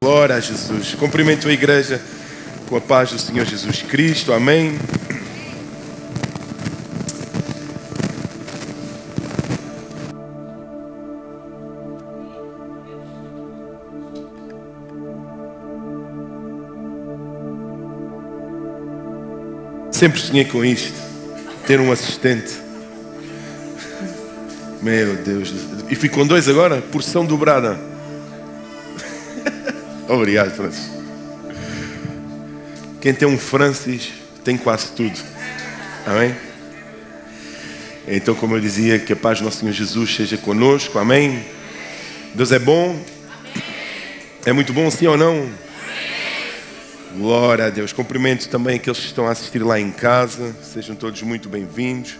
Glória a Jesus. Cumprimento a igreja com a paz do Senhor Jesus Cristo. Amém. Sempre sonhei com isto, ter um assistente. Meu Deus. E fui com dois agora, porção dobrada. Obrigado, Francis. Quem tem um Francis tem quase tudo. Amém? Então, como eu dizia, que a paz do nosso Senhor Jesus seja conosco. Amém? Deus é bom? É muito bom, sim ou não? Glória a Deus. Cumprimento também aqueles que estão a assistir lá em casa. Sejam todos muito bem-vindos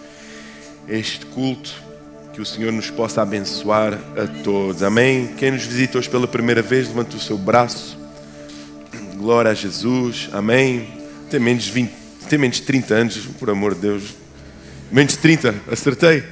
a este culto. Que o Senhor nos possa abençoar a todos. Amém? Quem nos visita hoje pela primeira vez, levante o seu braço. Glória a Jesus. Amém? Tem menos de 30 anos, por amor de Deus. Menos de 30, acertei?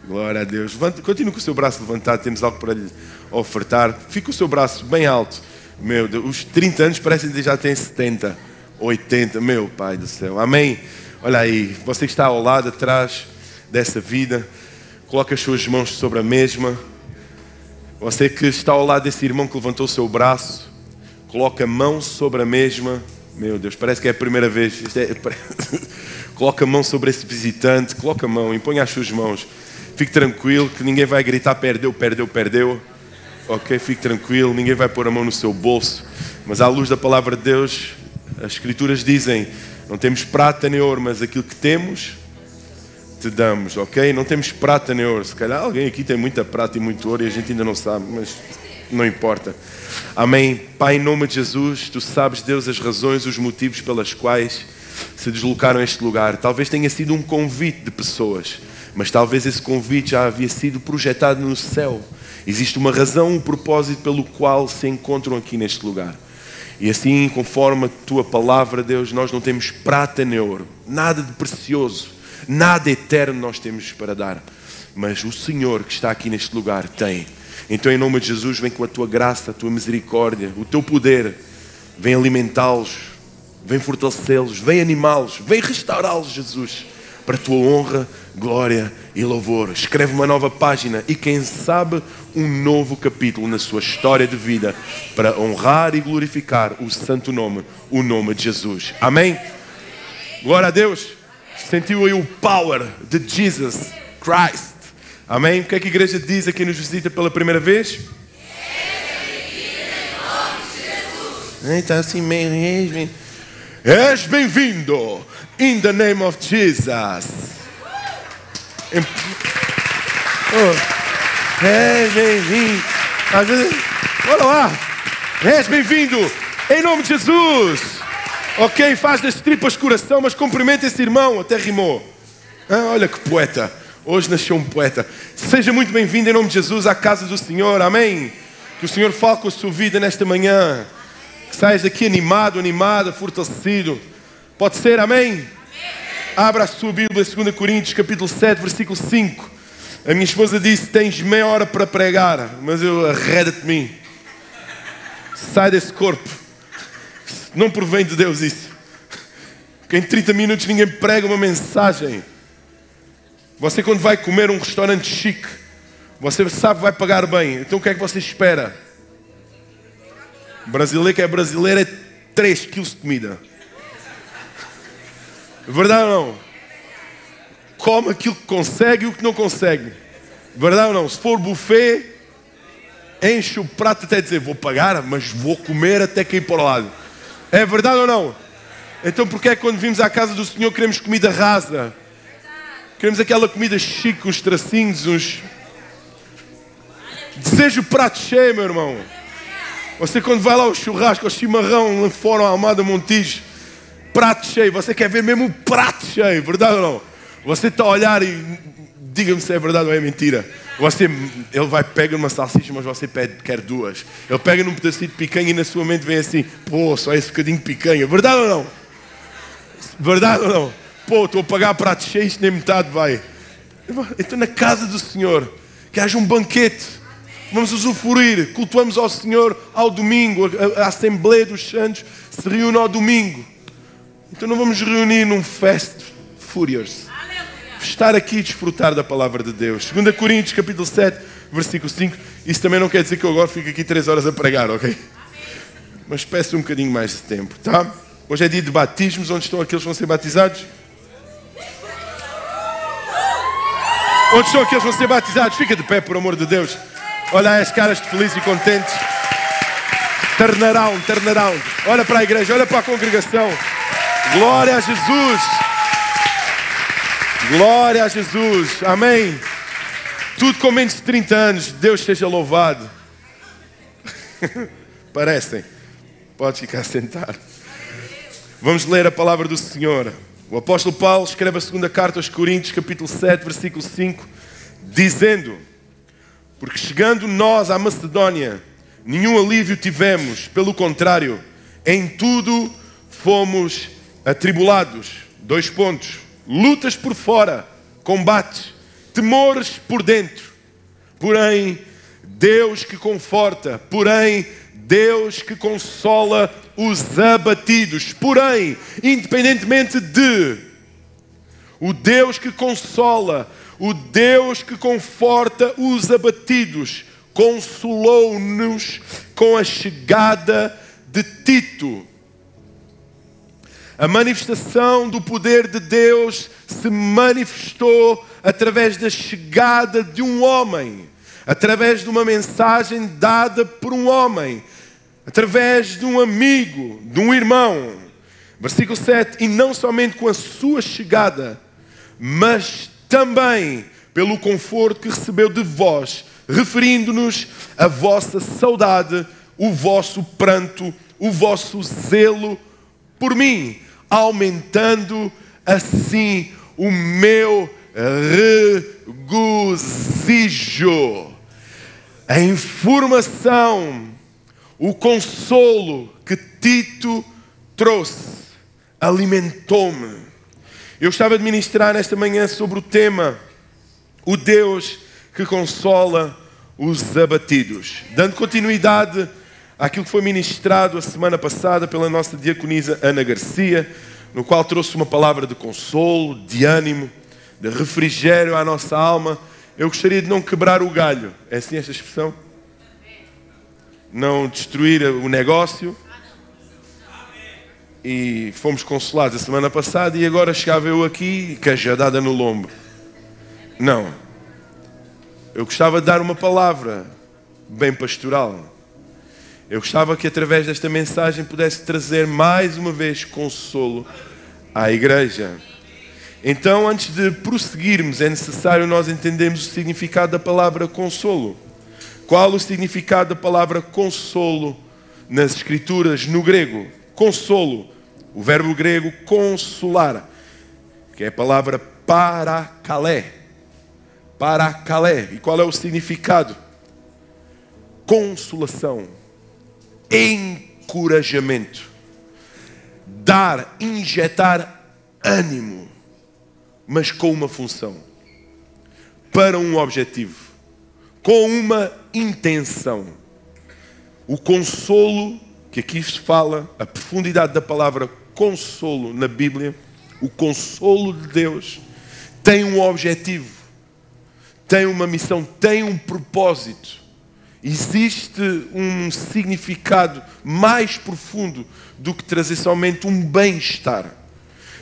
Glória a Deus. Continue com o seu braço levantado, temos algo para lhe ofertar. Fique com o seu braço bem alto. Meu Deus, os 30 anos parecem que já têm 70, 80. Meu Pai do céu. Amém? Olha aí, você que está ao lado, atrás dessa vida, coloque as suas mãos sobre a mesma. Você que está ao lado desse irmão que levantou o seu braço, coloque a mão sobre a mesma. Meu Deus, parece que é a primeira vez. Coloque a mão sobre esse visitante. Coloque a mão, imponha as suas mãos. Fique tranquilo que ninguém vai gritar perdeu, perdeu, perdeu. Ok, fique tranquilo, ninguém vai pôr a mão no seu bolso. Mas à luz da palavra de Deus, as Escrituras dizem: não temos prata nem ouro, mas aquilo que temos te damos, ok? Não temos prata nem ouro. Se calhar alguém aqui tem muita prata e muito ouro e a gente ainda não sabe, mas não importa. Amém. Pai, em nome de Jesus, Tu sabes, Deus, as razões, os motivos pelas quais se deslocaram a este lugar. Talvez tenha sido um convite de pessoas, mas talvez esse convite já havia sido projetado no céu. Existe uma razão, um propósito pelo qual se encontram aqui neste lugar. E assim, conforme a Tua palavra, Deus, nós não temos prata nem ouro, nada de precioso, nada eterno nós temos para dar, mas o Senhor que está aqui neste lugar tem. Então, em nome de Jesus, vem com a Tua graça, a Tua misericórdia, o Teu poder, vem alimentá-los, vem fortalecê-los, vem animá-los, vem restaurá-los, Jesus, para a Tua honra, glória e louvor. Escreve uma nova página e, quem sabe, um novo capítulo na sua história de vida, para honrar e glorificar o santo nome, o nome de Jesus. Amém? Glória a Deus. Sentiu aí o power de Jesus Christ. Amém? O que é que a igreja diz a quem nos visita pela primeira vez? Está assim meio... És bem-vindo. In the name of Jesus. És bem-vindo. Olha lá. És bem-vindo. Em nome de Jesus. Ok, faz das tripas coração, mas cumprimenta esse irmão. Até rimou. Olha que poeta. Hoje nasceu um poeta. Seja muito bem-vindo em nome de Jesus à casa do Senhor. Amém. Que o Senhor fale com a sua vida nesta manhã. Que saias daqui animado, animada, fortalecido. Pode ser, amém? Abra a sua Bíblia, 2 Coríntios, capítulo 7, versículo 5. A minha esposa disse: tens meia hora para pregar. Mas eu, arreda-te de mim. Sai desse corpo. Não provém de Deus isso. Porque em 30 minutos ninguém prega uma mensagem. Você, quando vai comer um restaurante chique, você sabe que vai pagar bem. Então o que é que você espera? Brasileiro que é brasileiro é 3 quilos de comida. Verdade ou não? Come aquilo que consegue e o que não consegue. Verdade ou não? Se for buffet, enche o prato até dizer: vou pagar, mas vou comer até cair para o lado. É verdade ou não? Então porquê é que quando vimos à casa do Senhor queremos comida rasa? Queremos aquela comida chique, uns tracinhos, uns... Deseja o prato cheio, meu irmão. Você, quando vai lá ao churrasco, ao chimarrão, lá fora, ao Almada Montijo, prato cheio. Você quer ver mesmo o prato cheio, verdade ou não? Você está a olhar e... Diga-me se é verdade ou é mentira. Ele vai pegar uma salsicha, mas você quer 2. Ele pega num pedacinho de picanha e na sua mente vem assim: pô, só esse bocadinho de picanha. Verdade ou não? Verdade ou não? Pô, estou a pagar prato cheio, isto nem metade vai. Então, na casa do Senhor, que haja um banquete. Vamos usufruir. Cultuamos ao Senhor ao domingo. A Assembleia dos Santos se reúne ao domingo. Então não vamos reunir num Fast Furious. Estar aqui e desfrutar da palavra de Deus. 2 Coríntios capítulo 7, versículo 5. Isso também não quer dizer que eu agora fico aqui 3 horas a pregar, ok? Mas peço um bocadinho mais de tempo, tá? Hoje é dia de batismos. Onde estão aqueles que vão ser batizados? Onde estão aqueles que vão ser batizados? Fica de pé, por amor de Deus. Olha aí as caras de felizes e contentes. Turn around. Olha para a igreja, olha para a congregação. Glória a Jesus. Glória a Jesus. Amém. Tudo com menos de 30 anos. Deus seja louvado. Parecem. Pode ficar sentado. Vamos ler a palavra do Senhor. O apóstolo Paulo escreve a segunda carta aos Coríntios, capítulo 7, versículo 5, dizendo: porque chegando nós à Macedónia, nenhum alívio tivemos, pelo contrário, em tudo fomos atribulados. 2 pontos. Lutas por fora, combates, temores por dentro. Porém, Deus que conforta, Deus que consola os abatidos. Porém, independentemente de, o Deus que consola, o Deus que conforta os abatidos, consolou-nos com a chegada de Tito. A manifestação do poder de Deus se manifestou através da chegada de um homem, através de uma mensagem dada por um homem, através de um amigo, de um irmão. Versículo 7, e não somente com a sua chegada, mas também pelo conforto que recebeu de vós, referindo-nos a vossa saudade, o vosso pranto, o vosso zelo por mim, aumentando assim o meu regozijo. A informação, o consolo que Tito trouxe alimentou-me. Eu estava a ministrar nesta manhã sobre o tema o Deus que consola os abatidos, dando continuidade àquilo que foi ministrado a semana passada pela nossa diaconisa Ana Garcia, no qual trouxe uma palavra de consolo, de ânimo, de refrigério à nossa alma. Eu gostaria de não quebrar o galho, é assim esta expressão? Não destruir o negócio. E fomos consolados a semana passada e agora chegava eu aqui, cajadada no lombo. Não. Eu gostava de dar uma palavra bem pastoral. Eu gostava que através desta mensagem pudesse trazer mais uma vez consolo à igreja. Então, antes de prosseguirmos, é necessário nós entendermos o significado da palavra consolo. Qual o significado da palavra consolo nas Escrituras, no grego? Consolo, o verbo grego consolar, que é a palavra parakalé. Parakalé. E qual é o significado? Consolação, encorajamento, dar, injetar ânimo, mas com uma função, para um objetivo, com uma intenção. O consolo que aqui se fala, a profundidade da palavra consolo na Bíblia, o consolo de Deus tem um objetivo, tem uma missão, tem um propósito. Existe um significado mais profundo do que trazer somente um bem-estar.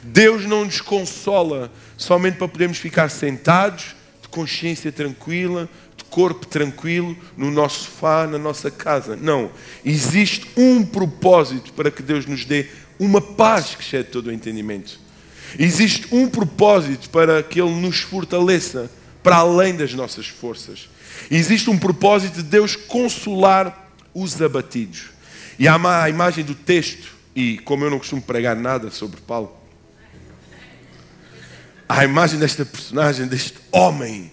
Deus não nos consola somente para podermos ficar sentados, de consciência tranquila, de corpo tranquilo, no nosso sofá, na nossa casa. Não. Existe um propósito para que Deus nos dê uma paz que excede todo o entendimento. Existe um propósito para que Ele nos fortaleça para além das nossas forças. Existe um propósito de Deus consolar os abatidos. E há a imagem do texto, e como eu não costumo pregar nada sobre Paulo, há a imagem desta personagem, deste homem,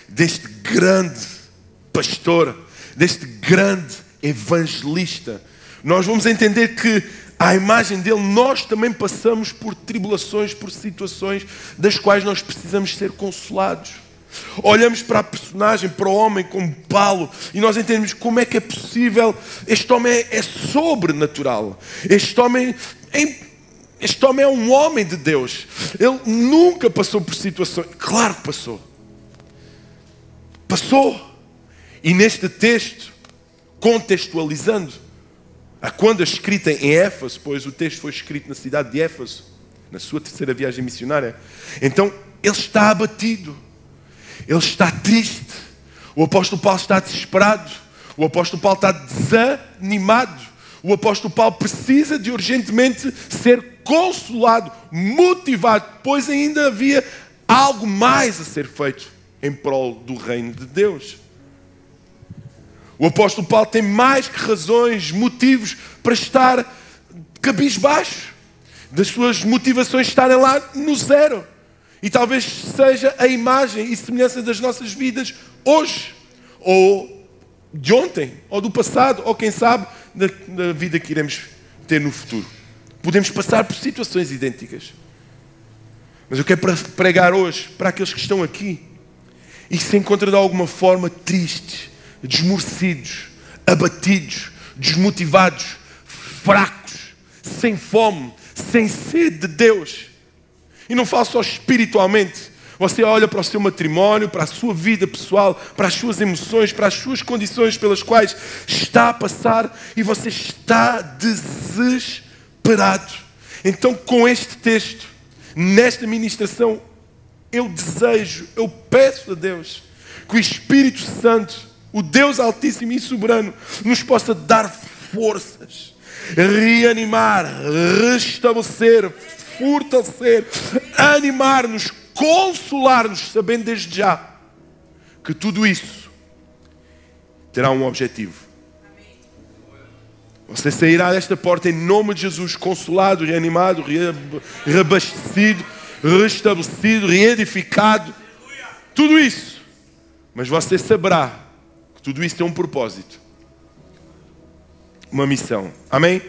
deste grande pastor, deste grande evangelista. Nós vamos entender que à imagem dele nós também passamos por tribulações, por situações das quais nós precisamos ser consolados. Olhamos para a personagem, para o homem como Paulo, e nós entendemos como é que é possível. Este homem é sobrenatural. Este homem é um homem de Deus. Ele nunca passou por situações. Claro que passou. Passou. E neste texto, contextualizando, a quando a escrita em Éfeso, pois o texto foi escrito na cidade de Éfeso, na sua terceira viagem missionária. Então, ele está abatido. Ele está triste. O apóstolo Paulo está desesperado. O apóstolo Paulo está desanimado. O apóstolo Paulo precisa de urgentemente ser consolado, motivado, pois ainda havia algo mais a ser feito em prol do reino de Deus. O apóstolo Paulo tem mais que razões, motivos para estar cabisbaixo, das suas motivações estarem lá no zero. E talvez seja a imagem e semelhança das nossas vidas hoje, ou de ontem, ou do passado, ou quem sabe, da vida que iremos ter no futuro. Podemos passar por situações idênticas. Mas eu quero pregar hoje para aqueles que estão aqui e que se encontram de alguma forma tristes, desmorecidos, abatidos, desmotivados, fracos, sem fome, sem sede de Deus. E não falo só espiritualmente. Você olha para o seu matrimónio, para a sua vida pessoal, para as suas emoções, para as suas condições pelas quais está a passar e você está desesperado. Então, com este texto, nesta ministração, eu peço a Deus que o Espírito Santo, o Deus Altíssimo e Soberano, nos possa dar forças, reanimar, restabelecer, fortalecer, animar-nos, consolar-nos, sabendo desde já que tudo isso terá um objetivo. Você sairá desta porta em nome de Jesus, consolado, reanimado, reabastecido, restabelecido, reedificado. Tudo isso. Mas você saberá que tudo isso tem um propósito. Uma missão. Amém?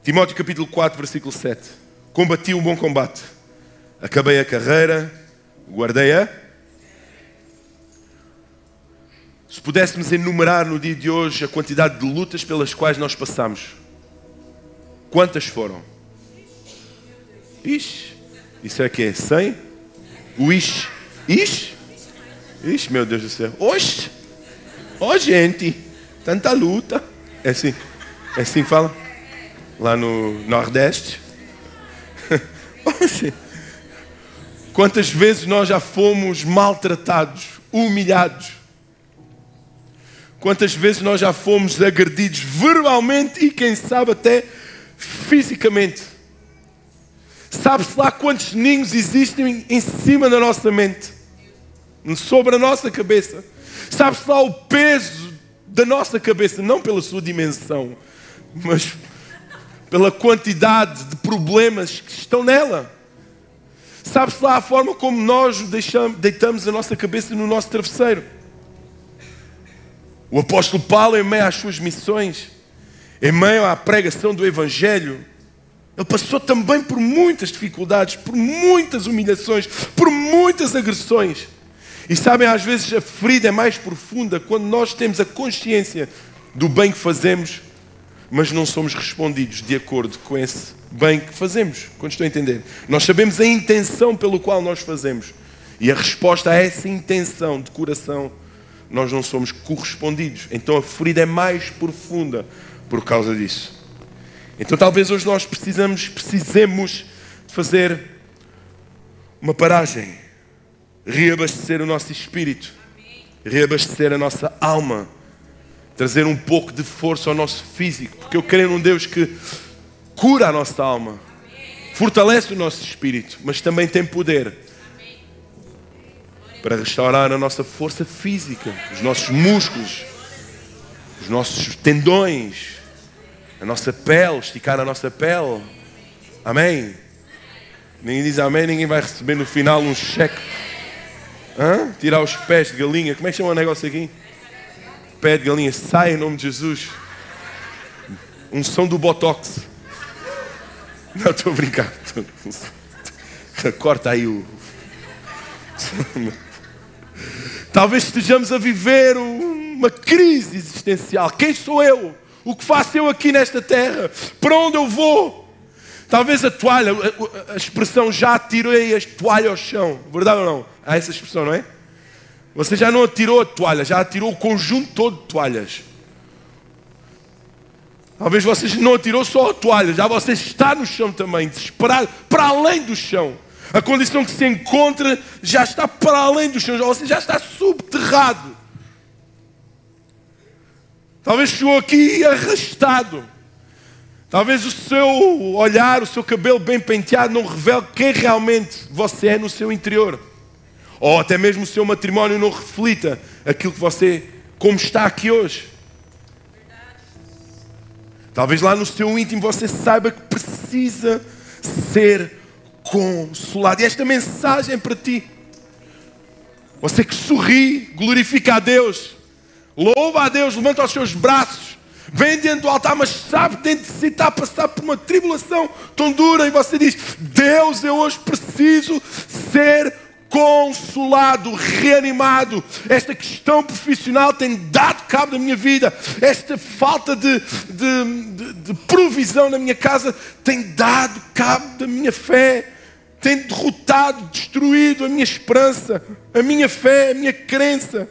Timóteo capítulo 4, versículo 7. Combati um bom combate. Acabei a carreira. Guardei a... Se pudéssemos enumerar no dia de hoje a quantidade de lutas pelas quais nós passamos, quantas foram? Ixi, isso é que é 100? O ixi? Ixi? Ixi, meu Deus do céu. Oxe! Ó gente, tanta luta. É assim que fala? Lá no Nordeste. Oxe. Quantas vezes nós já fomos maltratados, humilhados? Quantas vezes nós já fomos agredidos verbalmente e quem sabe até fisicamente? Sabe-se lá quantos ninhos existem em cima da nossa mente, sobre a nossa cabeça? Sabe-se lá o peso da nossa cabeça, não pela sua dimensão, mas pela quantidade de problemas que estão nela. Sabe-se lá a forma como nós deitamos a nossa cabeça no nosso travesseiro. O apóstolo Paulo, em meio às suas missões, em meio à pregação do Evangelho, ele passou também por muitas dificuldades, por muitas humilhações, por muitas agressões. E sabem, às vezes a ferida é mais profunda quando nós temos a consciência do bem que fazemos, mas não somos respondidos de acordo com esse bem que fazemos. Quando estou a entender? Nós sabemos a intenção pelo qual nós fazemos. E a resposta a essa intenção de coração, nós não somos correspondidos. Então a ferida é mais profunda por causa disso. Então talvez hoje nós precisemos de fazer uma paragem, reabastecer o nosso espírito, reabastecer a nossa alma, trazer um pouco de força ao nosso físico, porque eu creio num Deus que cura a nossa alma, fortalece o nosso espírito, mas também tem poder para restaurar a nossa força física, os nossos músculos, os nossos tendões, a nossa pele, esticar a nossa pele. Amém? Ninguém diz amém, ninguém vai receber no final um cheque. Tirar os pés de galinha. Como é que chama o negócio aqui? Pé de galinha. Sai em nome de Jesus. Unção do Botox. Não, estou a brincar. Corta aí o... Talvez estejamos a viver uma crise existencial. Quem sou eu? O que faço eu aqui nesta terra? Para onde eu vou? Talvez a toalha, a expressão já atirei a toalha ao chão. Verdade ou não? Há essa expressão, não é? Você já não atirou a toalha, já atirou o conjunto todo de toalhas. Talvez você não atirou só a toalha, já você está no chão também, desesperado, para além do chão. A condição que se encontra já está para além do chão, você já está subterrado. Talvez chegou aqui arrastado. Talvez o seu olhar, o seu cabelo bem penteado não revele quem realmente você é no seu interior. Ou até mesmo o seu matrimónio não reflita aquilo que você, como está aqui hoje. Talvez lá no seu íntimo você saiba que precisa ser consolado. E esta mensagem é para ti. Você que sorri, glorifica a Deus, louva a Deus, levanta os seus braços, vem diante do altar, mas sabe que dentro de si está a passar por uma tribulação tão dura. E você diz, Deus, eu hoje preciso ser consolado, reanimado. Esta questão profissional tem dado cabo da minha vida. Esta falta de provisão na minha casa tem dado cabo da minha fé. Tem derrotado, destruído a minha esperança, a minha fé, a minha crença.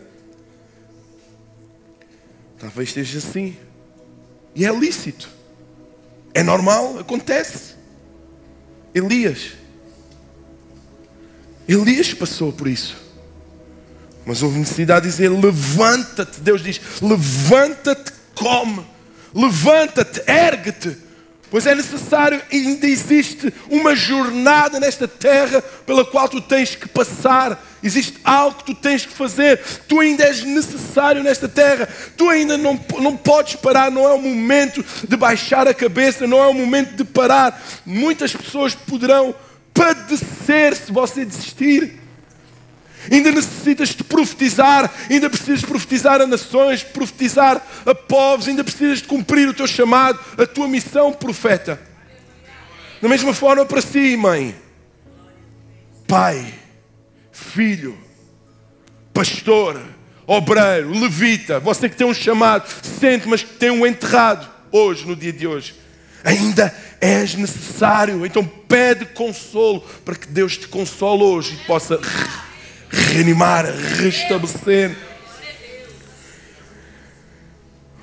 Talvez esteja assim. E é lícito. É normal, acontece. Elias passou por isso. Mas houve necessidade de dizer, levanta-te. Deus diz, levanta-te, come. Levanta-te, ergue-te. Pois é necessário, ainda existe uma jornada nesta terra pela qual tu tens que passar. Existe algo que tu tens que fazer. Tu ainda és necessário nesta terra. Tu ainda não podes parar. Não é o momento de baixar a cabeça. Não é o momento de parar. Muitas pessoas poderão padecer se você desistir. Ainda necessitas de profetizar, ainda precisas profetizar a nações, profetizar a povos, ainda precisas de cumprir o teu chamado, a tua missão, profeta. Da mesma forma para si, mãe, pai, filho, pastor, obreiro, levita, você que tem um chamado, sente, mas que tem um enterrado hoje, no dia de hoje. Ainda és necessário, então pede consolo para que Deus te console hoje e possa reanimar, restabelecer.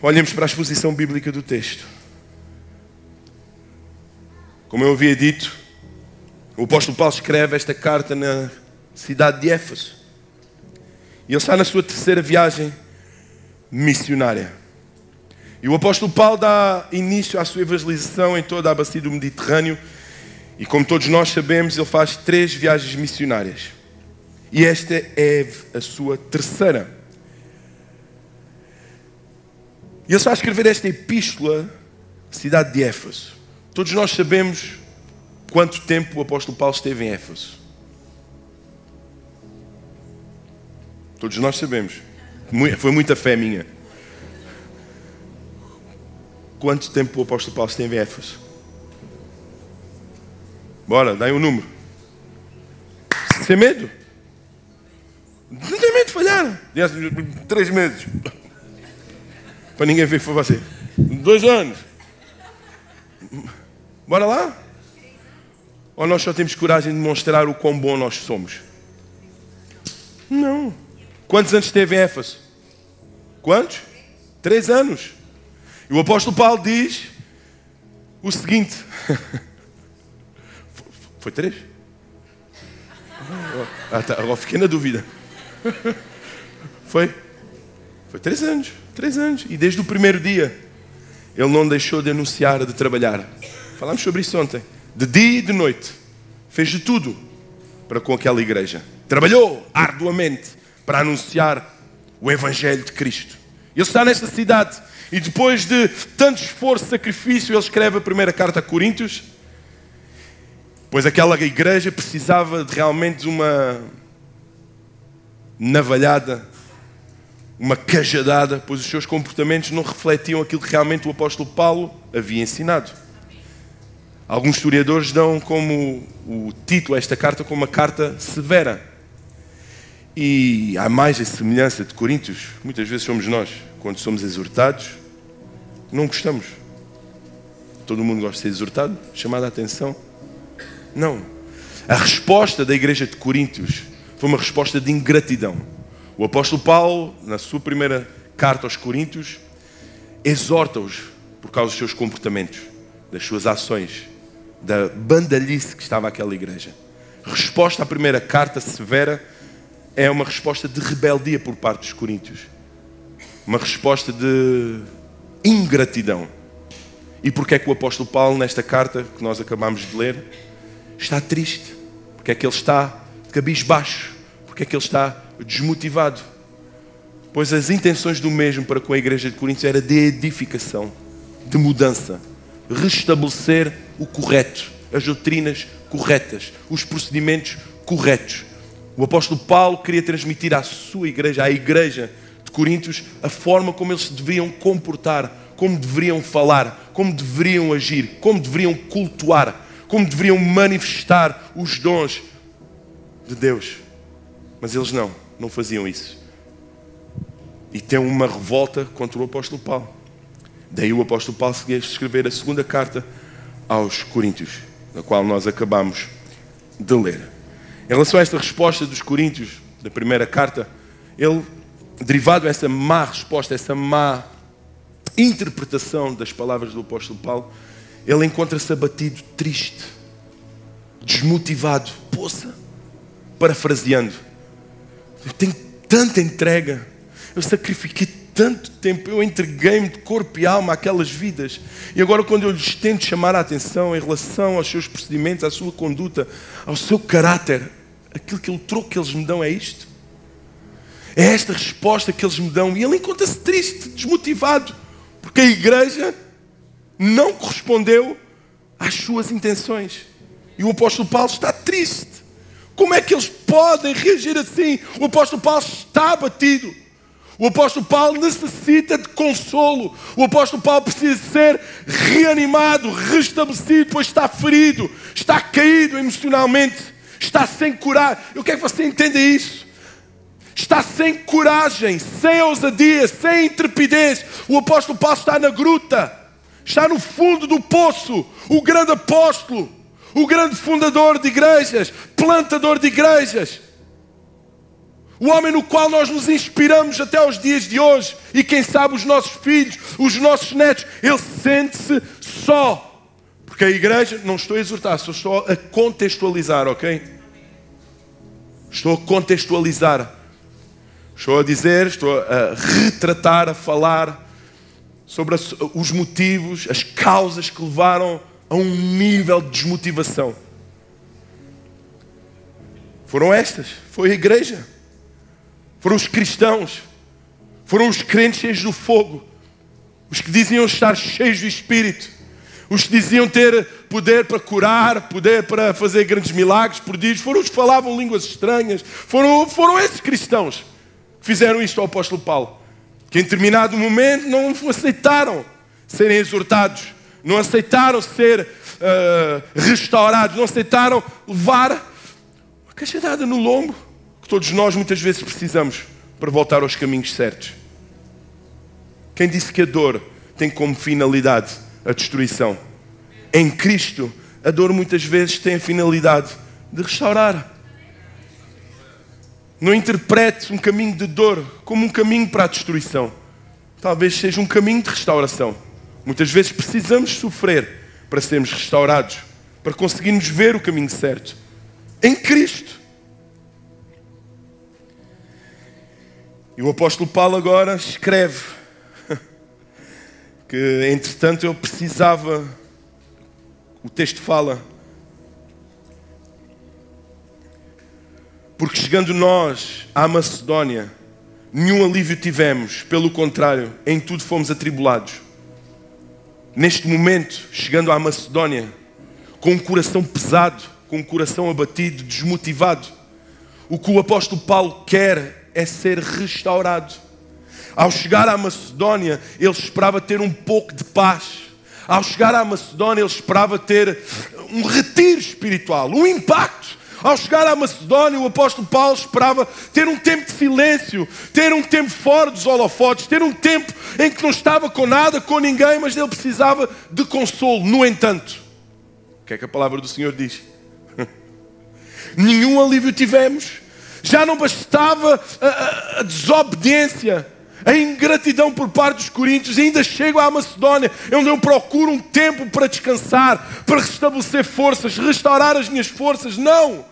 Olhemos para a exposição bíblica do texto. Como eu havia dito, o apóstolo Paulo escreve esta carta na cidade de Éfeso. E ele está na sua terceira viagem missionária. E o apóstolo Paulo dá início à sua evangelização em toda a bacia do Mediterrâneo. E como todos nós sabemos, ele faz 3 viagens missionárias. E esta é a sua terceira. E ele está a escrever esta epístola à cidade de Éfeso. Todos nós sabemos quanto tempo o apóstolo Paulo esteve em Éfeso. Todos nós sabemos. Foi muita fé minha. Quanto tempo o apóstolo Paulo esteve em Éfeso? Bora, dá aí um número. Sem medo? Não tem medo de falhar. 3 meses. Para ninguém ver que foi você. 2 anos. Bora lá? Ou nós só temos coragem de mostrar o quão bom nós somos? Não. Quantos anos esteve em Éfeso? Quantos? 3 anos. E o apóstolo Paulo diz o seguinte. Foi 3? Tá, agora fiquei na dúvida. Foi 3 anos. 3 anos. E desde o primeiro dia, ele não deixou de anunciar, de trabalhar. Falámos sobre isso ontem. De dia e de noite. Fez de tudo para com aquela igreja. Trabalhou arduamente para anunciar o Evangelho de Cristo. Ele está nesta cidade. E depois de tanto esforço e sacrifício, ele escreve a primeira carta a Coríntios. Pois aquela igreja precisava de realmente uma navalhada, uma cajadada, pois os seus comportamentos não refletiam aquilo que realmente o apóstolo Paulo havia ensinado. Alguns historiadores dão como o título a esta carta como uma carta severa. E há mais a semelhança de Coríntios. Muitas vezes somos nós, quando somos exortados, não gostamos. Todo mundo gosta de ser exortado, chamado a atenção. Não. A resposta da igreja de Coríntios foi uma resposta de ingratidão. O apóstolo Paulo, na sua primeira carta aos Coríntios, exorta-os por causa dos seus comportamentos, das suas ações, da bandalhice que estava aquela igreja. A resposta à primeira carta severa é uma resposta de rebeldia por parte dos coríntios. Uma resposta de ingratidão. E porquê é que o apóstolo Paulo, nesta carta que nós acabamos de ler, está triste? Porque é que ele está cabisbaixo? Porque é que ele está desmotivado? Pois as intenções do mesmo para com a igreja de Coríntios era de edificação, de mudança, restabelecer o correto, as doutrinas corretas, os procedimentos corretos. O apóstolo Paulo queria transmitir à sua igreja, à igreja de Coríntios, a forma como eles se deveriam comportar, como deveriam falar, como deveriam agir, como deveriam cultuar, como deveriam manifestar os dons de Deus. Mas eles não faziam isso. E tem uma revolta contra o apóstolo Paulo. Daí o apóstolo Paulo seguia a escrever a segunda carta aos Coríntios, da qual nós acabamos de ler. Em relação a esta resposta dos Coríntios, da primeira carta, ele, derivado dessa má resposta, essa má interpretação das palavras do apóstolo Paulo, ele encontra-se abatido, triste, desmotivado. Poça, parafraseando, eu tenho tanta entrega, eu sacrifiquei tanto tempo, eu entreguei-me de corpo e alma àquelas vidas, e agora quando eu lhes tento chamar a atenção em relação aos seus procedimentos, à sua conduta, ao seu caráter, o troco que eles me dão é isto? É esta resposta que eles me dão? E ele encontra-se triste, desmotivado, porque a igreja não correspondeu às suas intenções. E o apóstolo Paulo está triste. Como é que eles podem reagir assim? O apóstolo Paulo está abatido. O apóstolo Paulo necessita de consolo. O apóstolo Paulo precisa ser reanimado, restabelecido, pois está ferido, está caído emocionalmente, está sem coragem. Eu quero que você entenda isso. Está sem coragem, sem ousadia, sem intrepidez. O apóstolo Paulo está na gruta, está no fundo do poço. O grande apóstolo, o grande fundador de igrejas, plantador de igrejas, o homem no qual nós nos inspiramos até aos dias de hoje, e quem sabe os nossos filhos, os nossos netos, ele sente-se só. Porque a igreja, não estou a exortar, só estou a contextualizar, ok? Estou a contextualizar. Estou a dizer, estou a retratar, a falar sobre os motivos, as causas que levaram a um nível de desmotivação. Foram estas, foi a igreja. Foram os cristãos, foram os crentes cheios do fogo, os que diziam estar cheios do Espírito, os que diziam ter poder para curar, poder para fazer grandes milagres, prodígios, foram os que falavam línguas estranhas, foram esses cristãos que fizeram isto ao apóstolo Paulo, que em determinado momento não aceitaram serem exortados, não aceitaram ser restaurados, não aceitaram levar uma cajadada no lombo, todos nós muitas vezes precisamos para voltar aos caminhos certos. Quem disse que a dor tem como finalidade a destruição? Em Cristo, a dor muitas vezes tem a finalidade de restaurar. Não interprete um caminho de dor como um caminho para a destruição. Talvez seja um caminho de restauração. Muitas vezes precisamos sofrer para sermos restaurados, para conseguirmos ver o caminho certo. Em Cristo. E o apóstolo Paulo agora escreve que, entretanto, ele precisava, o texto fala, porque chegando nós à Macedónia, nenhum alívio tivemos, pelo contrário, em tudo fomos atribulados. Neste momento, chegando à Macedónia, com um coração pesado, com um coração abatido, desmotivado, o que o apóstolo Paulo quer é ser restaurado. Ao chegar à Macedónia, ele esperava ter um pouco de paz. Ao chegar à Macedónia, ele esperava ter um retiro espiritual, um impacto. Ao chegar à Macedónia, o apóstolo Paulo esperava ter um tempo de silêncio, ter um tempo fora dos holofotes, ter um tempo em que não estava com nada, com ninguém, mas ele precisava de consolo. No entanto, o que é que a palavra do Senhor diz? Nenhum alívio tivemos. Já não bastava a desobediência, a ingratidão por parte dos coríntios. Ainda chego à Macedónia, onde eu procuro um tempo para descansar, para restabelecer forças, restaurar as minhas forças. Não!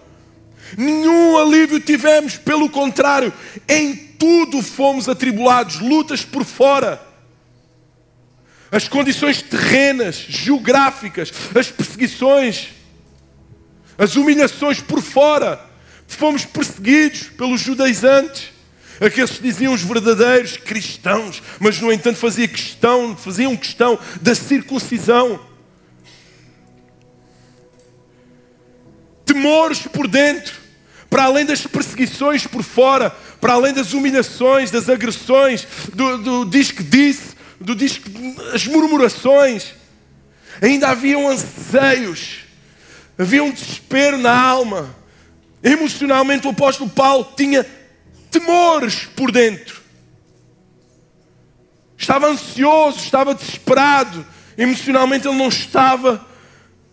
Nenhum alívio tivemos, pelo contrário, em tudo fomos atribulados, lutas por fora. As condições terrenas, geográficas, as perseguições, as humilhações por fora. Fomos perseguidos pelos judaizantes, aqueles que diziam os verdadeiros cristãos, mas no entanto faziam questão da circuncisão. Temores por dentro, para além das perseguições por fora, para além das humilhações, das agressões, do diz que disse, as murmurações, ainda haviam anseios, havia um desespero na alma. Emocionalmente o apóstolo Paulo tinha temores por dentro. Estava ansioso, estava desesperado. Emocionalmente ele não estava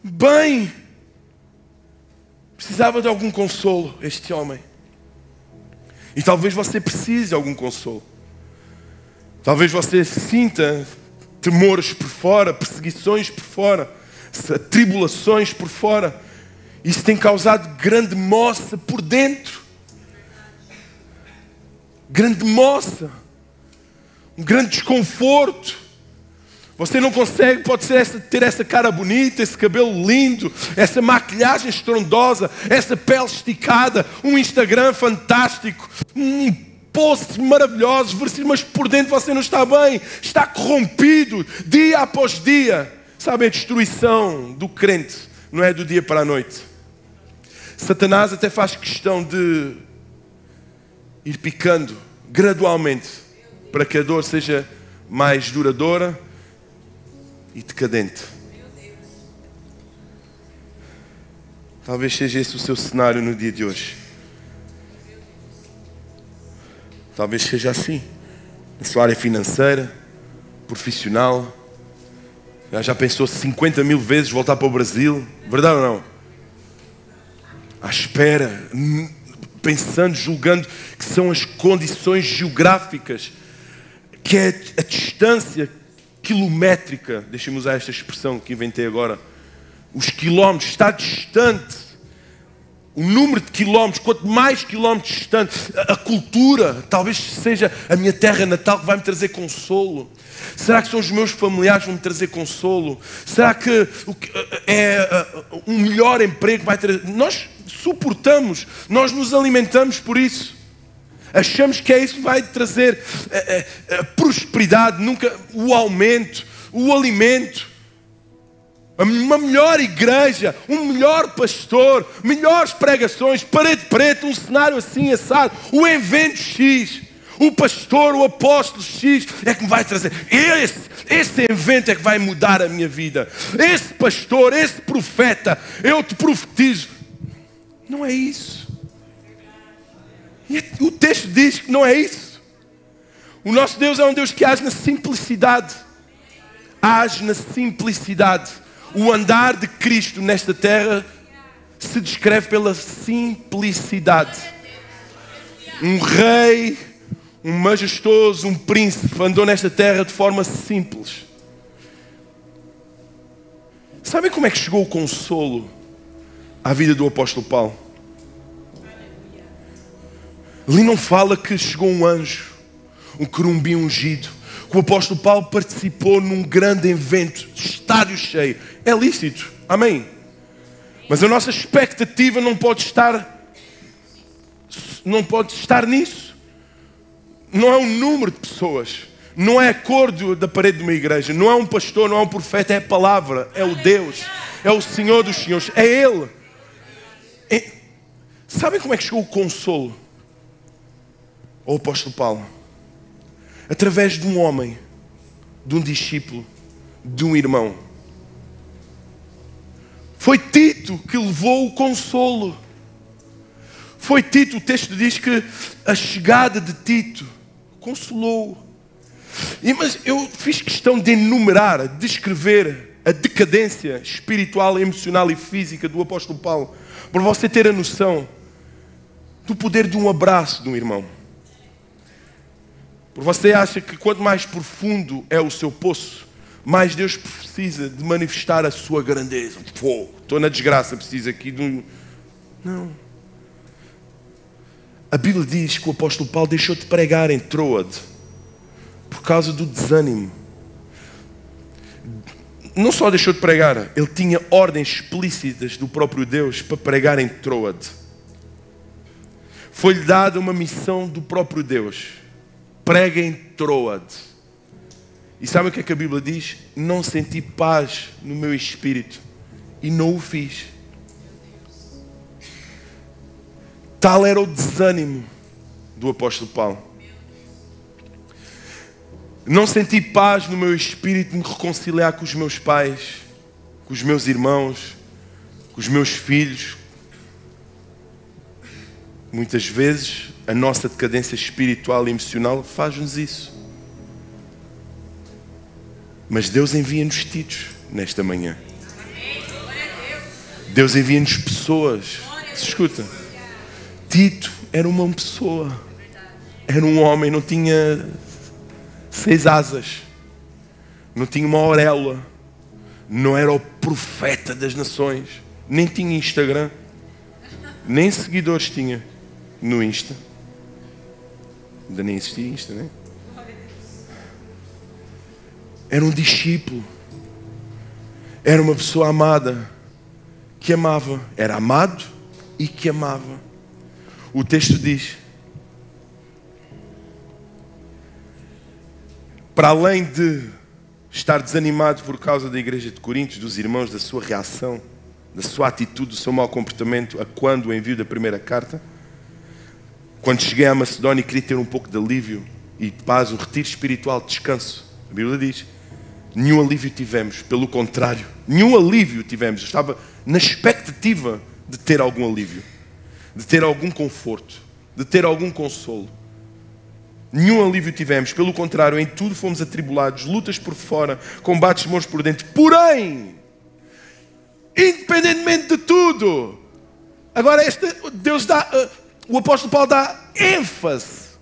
bem. Precisava de algum consolo, este homem. E talvez você precise de algum consolo. Talvez você sinta temores por fora, perseguições por fora, tribulações por fora. Isso tem causado grande moça por dentro. Grande moça. Um grande desconforto. Você não consegue, pode ter essa cara bonita, esse cabelo lindo, essa maquilhagem estrondosa, essa pele esticada, um Instagram fantástico, um post maravilhoso, mas por dentro você não está bem, está corrompido, dia após dia. Sabe, a destruição do crente não é do dia para a noite. Satanás até faz questão de ir picando gradualmente para que a dor seja mais duradoura e decadente. Talvez seja esse o seu cenário no dia de hoje. Talvez seja assim, na sua área financeira, profissional. Já pensou 50 mil vezes voltar para o Brasil? Verdade ou não? À espera, pensando, julgando que são as condições geográficas, que é a distância quilométrica, deixem-me usar esta expressão que inventei agora, os quilómetros, está distante, o número de quilómetros, quanto mais quilómetros distante, a cultura, talvez seja a minha terra natal que vai me trazer consolo. Será que são os meus familiares que vão me trazer consolo? Será que é um melhor emprego que vai trazer? Nós suportamos, nós nos alimentamos por isso. Achamos que é isso que vai trazer a prosperidade, nunca o aumento, o alimento, uma melhor igreja, um melhor pastor, melhores pregações, parede preta, um cenário assim assado, o evento X, o pastor, o apóstolo X é que me vai trazer. Esse evento é que vai mudar a minha vida. Esse pastor, esse profeta, eu te profetizo. Não é isso. E o texto diz que não é isso. O nosso Deus é um Deus que age na simplicidade. Age na simplicidade. O andar de Cristo nesta terra se descreve pela simplicidade. Um rei, um majestoso, um príncipe andou nesta terra de forma simples. Sabem como é que chegou o consolo à vida do apóstolo Paulo? Ali não fala que chegou um anjo, um querubim ungido, que o apóstolo Paulo participou num grande evento, estádio cheio. É lícito, amém? Mas a nossa expectativa não pode estar nisso. Não é um número de pessoas, não é a cor da parede de uma igreja, não é um pastor, não é um profeta, é a palavra, é o Deus, é o Senhor dos Senhores, é Ele. Sabem como é que chegou o consolo ao apóstolo Paulo? Através de um homem, de um discípulo, de um irmão. Foi Tito que levou o consolo. Foi Tito, o texto diz que a chegada de Tito consolou. Mas eu fiz questão de enumerar, de descrever a decadência espiritual, emocional e física do apóstolo Paulo, para você ter a noção do poder de um abraço de um irmão. Porque você acha que quanto mais profundo é o seu poço, mais Deus precisa de manifestar a sua grandeza. Pô, estou na desgraça, preciso aqui de um... Não. A Bíblia diz que o apóstolo Paulo deixou de pregar em Troade por causa do desânimo. Não só deixou de pregar, ele tinha ordens explícitas do próprio Deus para pregar em Troade. Foi-lhe dada uma missão do próprio Deus. Prega em Troade. E sabe o que é que a Bíblia diz? Não senti paz no meu espírito e não o fiz. Tal era o desânimo do apóstolo Paulo. Não senti paz no meu espírito de me reconciliar com os meus pais, com os meus irmãos, com os meus filhos. Muitas vezes a nossa decadência espiritual e emocional faz-nos isso. Mas Deus envia-nos Titos nesta manhã. Deus envia-nos pessoas. Se escuta. Tito era uma pessoa. Era um homem, não tinha 6 asas. Não tinha uma auréola. Não era o profeta das nações. Nem tinha Instagram. Nem seguidores tinha no Insta. Ainda nem existia Insta, né? Era um discípulo. Era uma pessoa amada. Que amava. Era amado e que amava. O texto diz, para além de estar desanimado por causa da igreja de Corinto, dos irmãos, da sua reação, da sua atitude, do seu mau comportamento, a quando o envio da primeira carta, quando cheguei à Macedónia e queria ter um pouco de alívio e paz, um retiro espiritual, descanso, a Bíblia diz, nenhum alívio tivemos, pelo contrário, nenhum alívio tivemos. Eu estava na expectativa de ter algum alívio, de ter algum conforto, de ter algum consolo. Nenhum alívio tivemos, pelo contrário, em tudo fomos atribulados, lutas por fora, combates bons por dentro. Porém, independentemente de tudo, agora Deus dá, o apóstolo Paulo dá ênfase,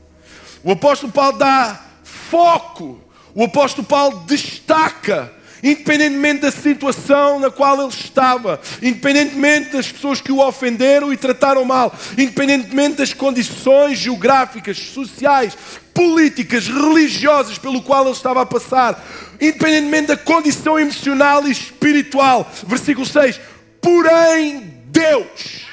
o apóstolo Paulo dá foco, o apóstolo Paulo destaca, independentemente da situação na qual ele estava, independentemente das pessoas que o ofenderam e trataram mal, independentemente das condições geográficas, sociais, políticas, religiosas pelo qual ele estava a passar, independentemente da condição emocional e espiritual. Versículo 6. Porém Deus,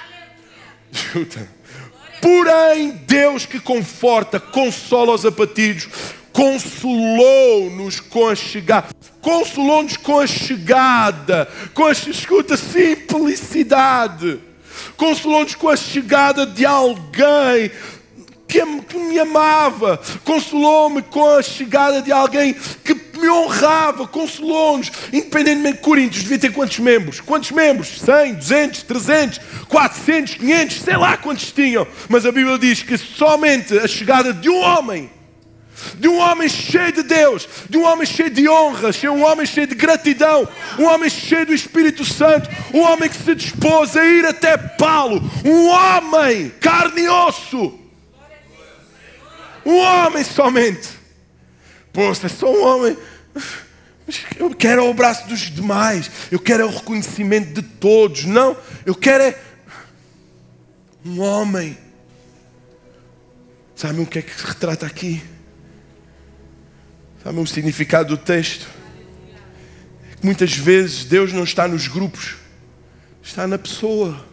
porém Deus que conforta, consola os abatidos, consolou-nos com a chegada. Consolou-nos com a chegada, com a, escuta, simplicidade. Consolou-nos com a chegada de alguém que me amava. Consolou-me com a chegada de alguém que me honrava. Consolou-nos. Independentemente de Coríntios, devia ter quantos membros? Quantos membros? 100, 200, 300, 400, 500, sei lá quantos tinham. Mas a Bíblia diz que somente a chegada de um homem cheio de Deus, de um homem cheio de honras, um homem cheio de gratidão, um homem cheio do Espírito Santo, um homem que se dispôs a ir até Paulo, um homem, carne e osso, um homem somente. Poxa, é só um homem. Eu quero o abraço dos demais, eu quero o reconhecimento de todos. Não, eu quero é um homem. Sabe o que é que se retrata aqui? Sabe o significado do texto? É que muitas vezes Deus não está nos grupos, está na pessoa.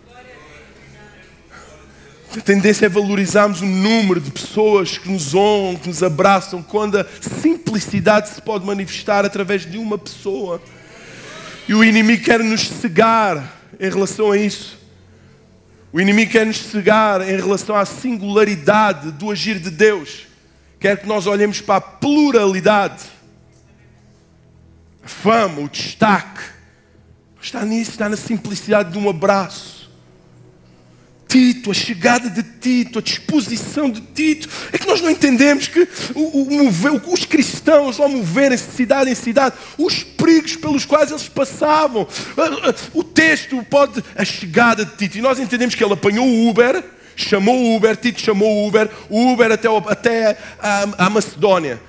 A tendência é valorizarmos o número de pessoas que nos honram, que nos abraçam, quando a simplicidade se pode manifestar através de uma pessoa. E o inimigo quer nos cegar em relação a isso. O inimigo quer nos cegar em relação à singularidade do agir de Deus. Quer que nós olhemos para a pluralidade, a fama, o destaque. Está nisso, está na simplicidade de um abraço. Tito, a chegada de Tito, a disposição de Tito. É que nós não entendemos que os cristãos, ao moverem-se de cidade em cidade, os perigos pelos quais eles passavam. O texto pode... A chegada de Tito. E nós entendemos que ele apanhou o Uber, chamou o Uber, Tito chamou o Uber até a Macedónia.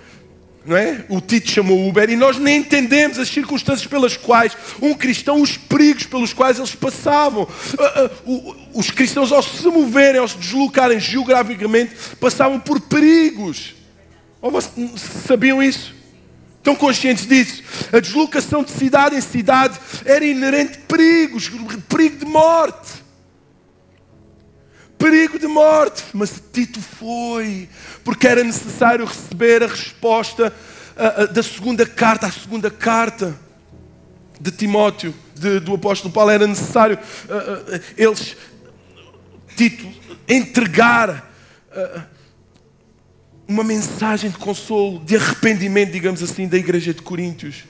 Não é? O Tito chamou o Uber e nós nem entendemos as circunstâncias pelas quais um cristão, os perigos pelos quais eles passavam. Os cristãos, ao se moverem, ao se deslocarem geograficamente, passavam por perigos. Sabiam isso? Estão conscientes disso? A deslocação de cidade em cidade era inerente a perigos, perigo de morte. Perigo de morte. Mas Tito foi, porque era necessário receber a resposta da segunda carta. A segunda carta de Timóteo, do apóstolo Paulo, era necessário Tito entregar uma mensagem de consolo, de arrependimento, digamos assim, da igreja de Coríntios.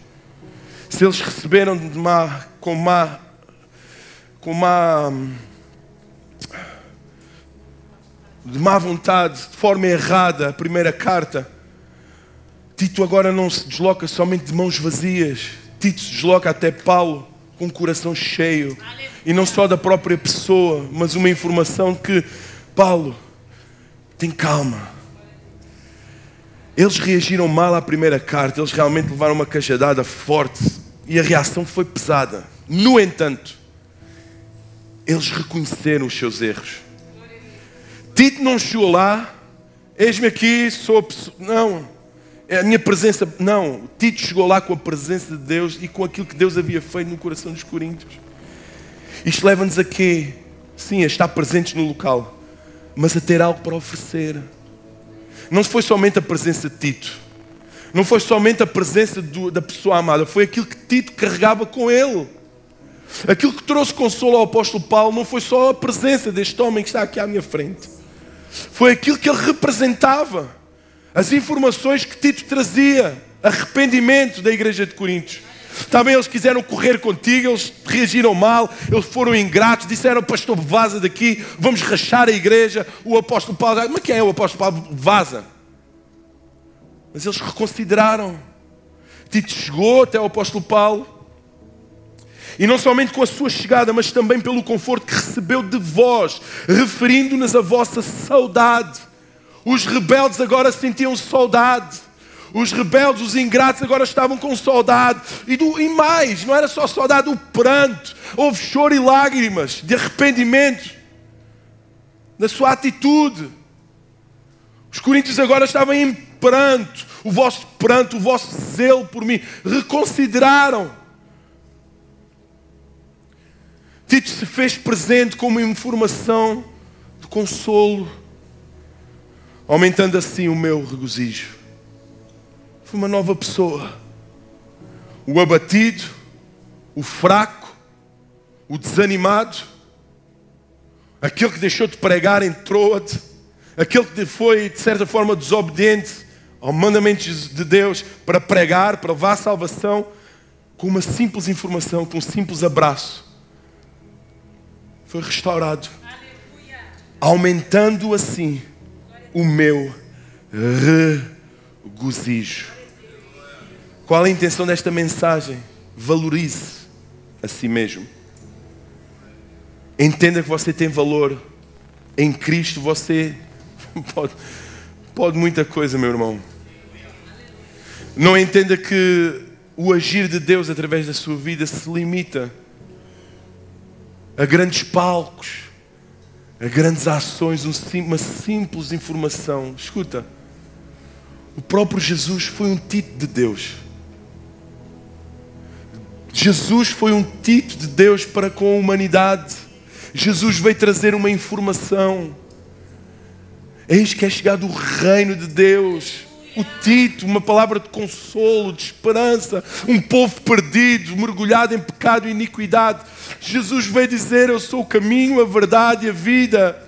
Se eles receberam com má vontade, de forma errada, a primeira carta, Tito agora não se desloca somente de mãos vazias. Tito se desloca até Paulo com o coração cheio. E não só da própria pessoa, mas uma informação que, Paulo, tem calma. Eles reagiram mal à primeira carta. Eles realmente levaram uma cajadada forte. E a reação foi pesada. No entanto, eles reconheceram os seus erros. Tito não chegou lá, eis-me aqui, sou a pessoa. Não, é a minha presença. Não, Tito chegou lá com a presença de Deus e com aquilo que Deus havia feito no coração dos coríntios. Isto leva-nos a quê? Sim, a estar presentes no local, mas a ter algo para oferecer. Não foi somente a presença de Tito, não foi somente a presença da pessoa amada, foi aquilo que Tito carregava com ele. Aquilo que trouxe consolo ao apóstolo Paulo não foi só a presença deste homem que está aqui à minha frente. Foi aquilo que ele representava. As informações que Tito trazia. Arrependimento da igreja de Coríntios. Também eles quiseram correr contigo, eles reagiram mal, eles foram ingratos, disseram: pastor, vaza daqui, vamos rachar a igreja. O apóstolo Paulo, mas quem é o apóstolo Paulo? Vaza. Mas eles reconsideraram. Tito chegou até o apóstolo Paulo. E não somente com a sua chegada, mas também pelo conforto que recebeu de vós, referindo-nos a vossa saudade. Os rebeldes agora sentiam saudade. Os rebeldes, os ingratos agora estavam com saudade. E mais, não era só saudade, o pranto. Houve choro e lágrimas de arrependimento da sua atitude. Os coríntios agora estavam em pranto, o vosso zelo por mim. Reconsideraram. Tito se fez presente com uma informação de consolo, aumentando assim o meu regozijo. Foi uma nova pessoa. O abatido, o fraco, o desanimado, aquele que deixou de pregar em Troade, aquele que foi, de certa forma, desobediente ao mandamento de Deus para pregar, para levar a salvação, com uma simples informação, com um simples abraço. Foi restaurado. Aleluia. Aumentando assim o meu regozijo. Qual a intenção desta mensagem? Valorize a si mesmo. Entenda que você tem valor. Em Cristo você pode muita coisa, meu irmão. Não entenda que o agir de Deus através da sua vida se limita a grandes palcos, a grandes ações, uma simples informação. Escuta, o próprio Jesus foi um Tito de Deus. Jesus foi um Tito de Deus para com a humanidade. Jesus veio trazer uma informação. Eis que é chegado o reino de Deus. O Tito, uma palavra de consolo, de esperança. Um povo perdido, mergulhado em pecado e iniquidade. Jesus veio dizer: eu sou o caminho, a verdade e a vida.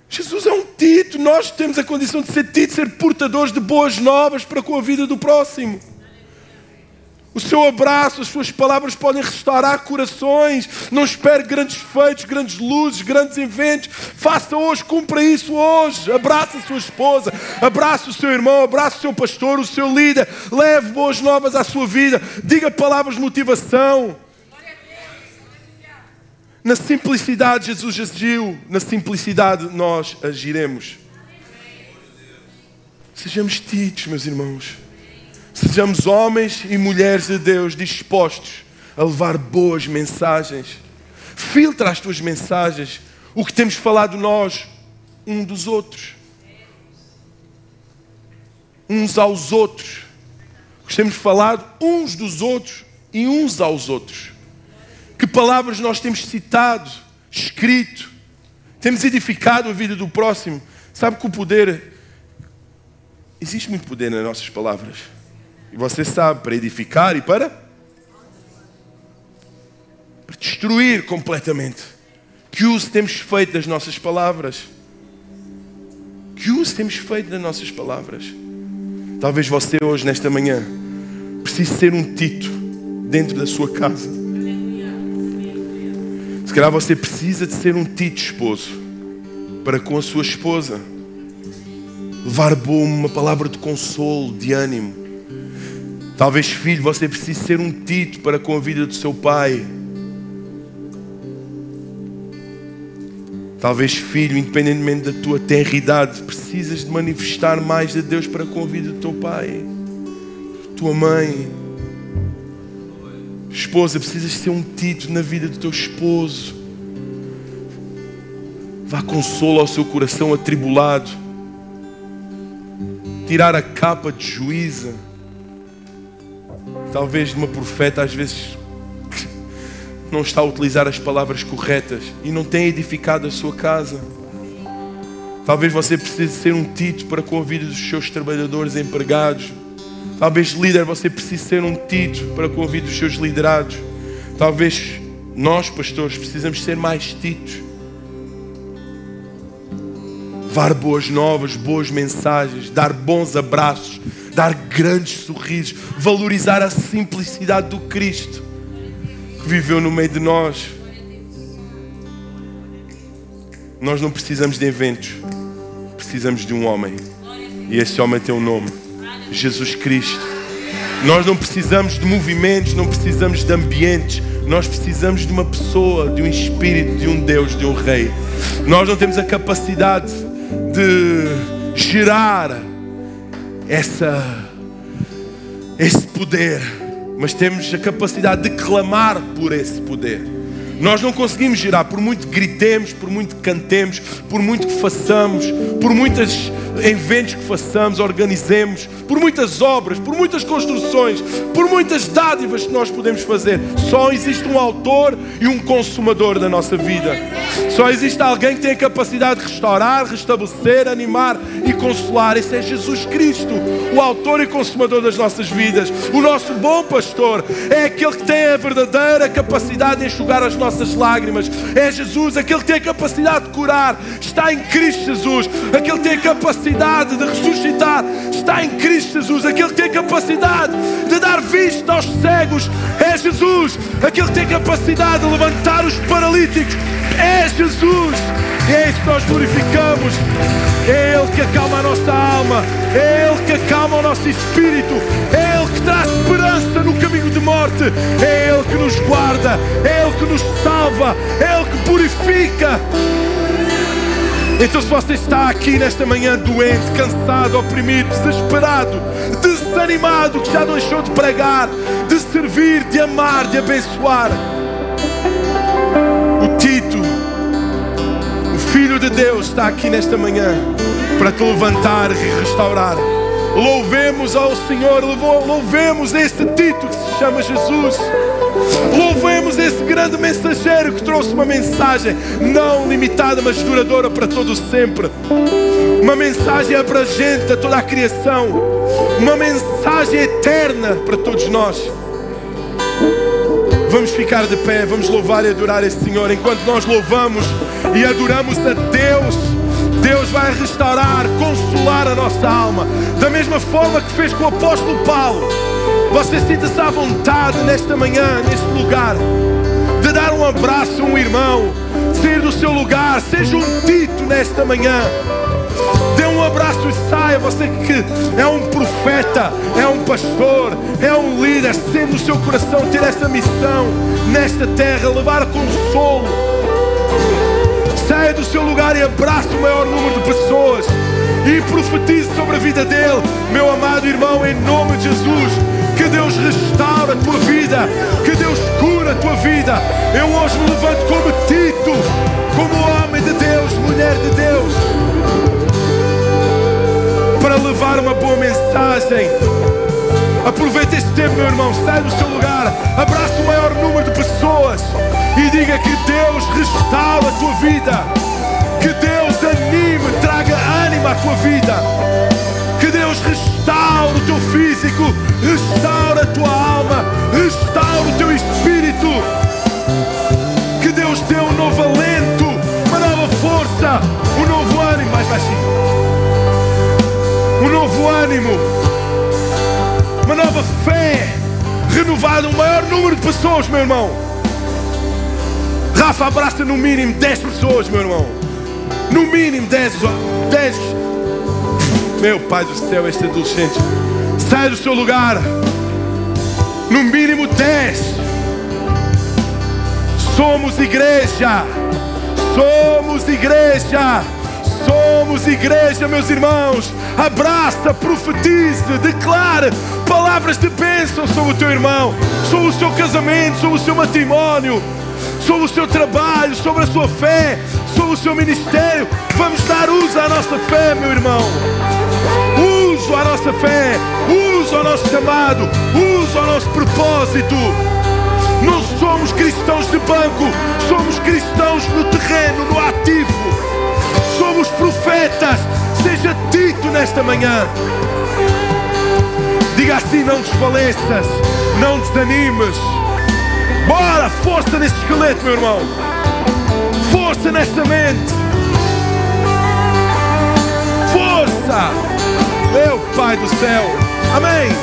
Jesus é um Tito. Nós temos a condição de ser Tito, ser portadores de boas novas para com a vida do próximo. O seu abraço, as suas palavras podem restaurar corações. Não espere grandes feitos, grandes luzes, grandes eventos. Faça hoje, cumpra isso hoje. Abraça a sua esposa, abraça o seu irmão, abraça o seu pastor, o seu líder. Leve boas novas à sua vida. Diga palavras de motivação. Na simplicidade Jesus agiu, na simplicidade nós agiremos. Sejamos tidos, meus irmãos. Sejamos homens e mulheres de Deus dispostos a levar boas mensagens. Filtra as tuas mensagens, o que temos falado nós, um dos outros. Uns aos outros. O que temos falado uns dos outros e uns aos outros. Que palavras nós temos citado, escrito, temos edificado a vida do próximo. Sabe que o poder, existe muito poder nas nossas palavras. E você sabe, para edificar e para destruir completamente. Que uso temos feito das nossas palavras? Que uso temos feito das nossas palavras? Talvez você hoje, nesta manhã, precise ser um Tito dentro da sua casa. Se calhar você precisa de ser um Tito esposo para com a sua esposa. Levar uma palavra de consolo, de ânimo. Talvez, filho, você precise ser um Tito para com a vida do seu pai. Talvez, filho, independentemente da tua tenra idade, precisas de manifestar mais de Deus para com a vida do teu pai, tua mãe. Esposa, precisas ser um Tito na vida do teu esposo. Vá consolo ao seu coração atribulado. Tirar a capa de juíza. Talvez de uma profeta às vezes não está a utilizar as palavras corretas e não tem edificado a sua casa. Talvez você precise ser um Tito para com a vida dos seus trabalhadores empregados. Talvez, líder, você precise ser um Tito para com a vida dos seus liderados. Talvez nós, pastores, precisamos ser mais Titos. Levar boas novas, boas mensagens, dar bons abraços, dar grandes sorrisos, valorizar a simplicidade do Cristo que viveu no meio de nós. Nós não precisamos de eventos, precisamos de um homem. E esse homem tem um nome: Jesus Cristo. Nós não precisamos de movimentos, não precisamos de ambientes. Nós precisamos de uma pessoa, de um Espírito, de um Deus, de um Rei. Nós não temos a capacidade de gerar esse poder, mas temos a capacidade de clamar por esse poder. Nós não conseguimos gerar, por muito que gritemos, por muito que cantemos, por muito que façamos, por muitos eventos que façamos, organizemos, por muitas obras, por muitas construções, por muitas dádivas que nós podemos fazer. Só existe um autor e um consumador da nossa vida. Só existe alguém que tem a capacidade de restaurar, restabelecer, animar e consolar. Esse é Jesus Cristo, o autor e consumador das nossas vidas. O nosso bom pastor é aquele que tem a verdadeira capacidade de enxugar as nossas lágrimas. É Jesus, aquele que tem a capacidade de curar. Está em Cristo Jesus. Aquele que tem a capacidade de ressuscitar. Está em Cristo Jesus. Aquele que tem a capacidade de dar vista aos cegos. É Jesus. Aquele que tem a capacidade de levantar os paralíticos. É Jesus. E é isso que nós glorificamos. É Ele que acalma a nossa alma. É Ele que acalma o nosso espírito. É Ele que traz esperança no caminho de morte. É Ele que nos guarda. É Ele que nos salva. É Ele que purifica. Então, se você está aqui nesta manhã doente, cansado, oprimido, desesperado, desanimado, que já deixou de pregar, de servir, de amar, de abençoar, o Tito, o Filho de Deus, está aqui nesta manhã para te levantar e restaurar. Louvemos ao Senhor, louvemos esse Tito que se chama Jesus. Louvemos esse grande mensageiro que trouxe uma mensagem não limitada, mas duradoura para todo sempre. Uma mensagem abrangente a toda a criação. Uma mensagem eterna para todos nós. Vamos ficar de pé, vamos louvar e adorar esse Senhor. Enquanto nós louvamos e adoramos a Deus, Deus vai restaurar, consolar a nossa alma. Da mesma forma que fez com o apóstolo Paulo. Você sinta-se à vontade nesta manhã, neste lugar, de dar um abraço a um irmão, sair do seu lugar, seja um Tito nesta manhã. Dê um abraço e saia. Você que é um profeta, é um pastor, é um líder, sente no seu coração ter essa missão nesta terra, levar consolo. Saia do seu lugar e abrace o maior número de pessoas e profetize sobre a vida dele. Meu amado irmão, em nome de Jesus, que Deus restaure a tua vida, que Deus cura a tua vida. Eu hoje me levanto como Tito, como homem de Deus, mulher de Deus, para levar uma boa mensagem. Aproveite este tempo, meu irmão, sai do seu lugar, abraça o maior número de pessoas e diga que Deus restaura a tua vida, que Deus anime, traga ânimo à tua vida, que Deus restaura o teu físico, restaura a tua alma, restaura o teu espírito, que Deus dê um novo alento, uma nova força, um novo ânimo, mais baixinho, um novo ânimo, uma nova fé renovada, um maior número de pessoas, meu irmão. Rafa, abraça no mínimo 10 pessoas, meu irmão. No mínimo 10. Meu Pai do céu, este adolescente. Sai do seu lugar. No mínimo 10. Somos igreja. Somos igreja. Somos igreja, meus irmãos. Abraça, profetize, declare palavras de bênção sobre o teu irmão, sobre o seu casamento, sobre o seu matrimónio, sobre o seu trabalho, sobre a sua fé, sobre o seu ministério. Vamos dar uso à nossa fé, meu irmão. Uso à nossa fé, uso ao nosso chamado, uso ao nosso propósito. Não somos cristãos de banco, somos cristãos no terreno, no ativo. Somos profetas. Seja Tito nesta manhã. Diga assim: não desfaleças, não desanimes. Bora, força neste esqueleto, meu irmão. Força nesta mente. Força. Meu Pai do céu. Amém.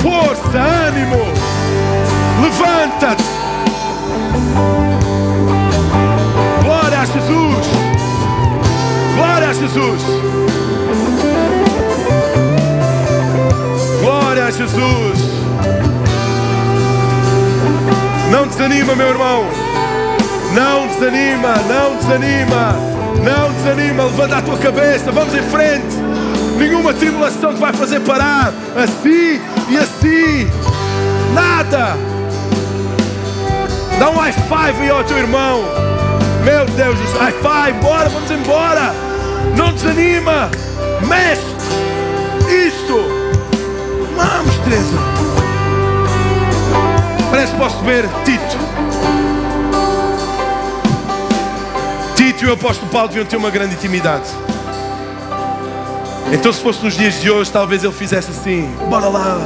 Força, ânimo. Levanta-te. Glória a Jesus. Glória a Jesus. Glória a Jesus. Não desanima, meu irmão. Não desanima, não desanima. Não desanima. Levanta a tua cabeça. Vamos em frente. Nenhuma tribulação te vai fazer parar. Assim e assim. Nada. Dá um high five aí ao teu irmão. Meu Deus, high five. Bora, vamos embora. Não desanima. Mexe. Isso. Vamos, Teresa. Parece que posso ver Tito. Tito e o apóstolo Paulo deviam ter uma grande intimidade. Então, se fosse nos dias de hoje, talvez ele fizesse assim: bora lá.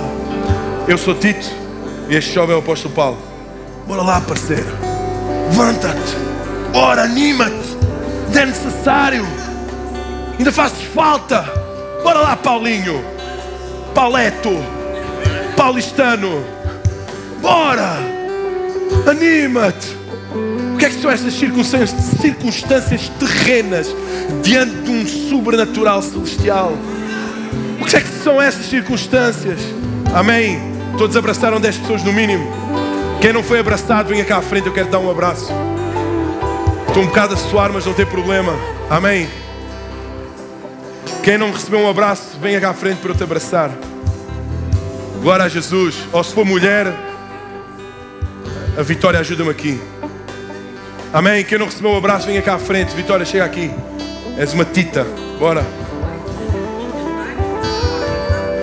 Eu sou Tito e este jovem é o apóstolo Paulo. Bora lá, parceiro. Levanta-te. Bora, anima-te. É necessário. Ainda fazes falta. Bora lá, Paulinho. Pauleto. Paulistano. Bora. Anima-te. O que é que são estas circunstâncias terrenas diante de um sobrenatural celestial? O que é que são essas circunstâncias? Amém? Todos abraçaram 10 pessoas no mínimo. Quem não foi abraçado, venha cá à frente, eu quero dar um abraço. Estou um bocado a suar, mas não tem problema. Amém? Quem não recebeu um abraço, venha cá à frente para eu te abraçar. Glória a Jesus. Ou se for mulher, a Vitória ajuda-me aqui. Amém? Quem não recebeu um abraço, venha cá à frente. Vitória, chega aqui. És uma tita. Bora.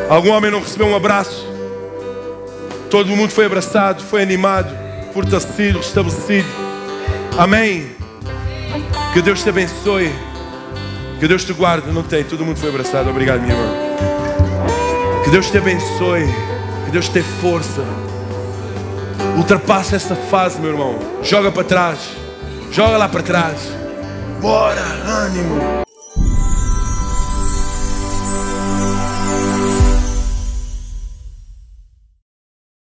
Algum homem não recebeu um abraço? Todo mundo foi abraçado, foi animado, fortalecido, restabelecido. Amém? Que Deus te abençoe. Que Deus te guarde. Não tem, todo mundo foi abraçado. Obrigado, minha irmã. Que Deus te abençoe. Que Deus te dê força. Ultrapassa essa fase, meu irmão. Joga para trás. Joga lá para trás. Bora, ânimo.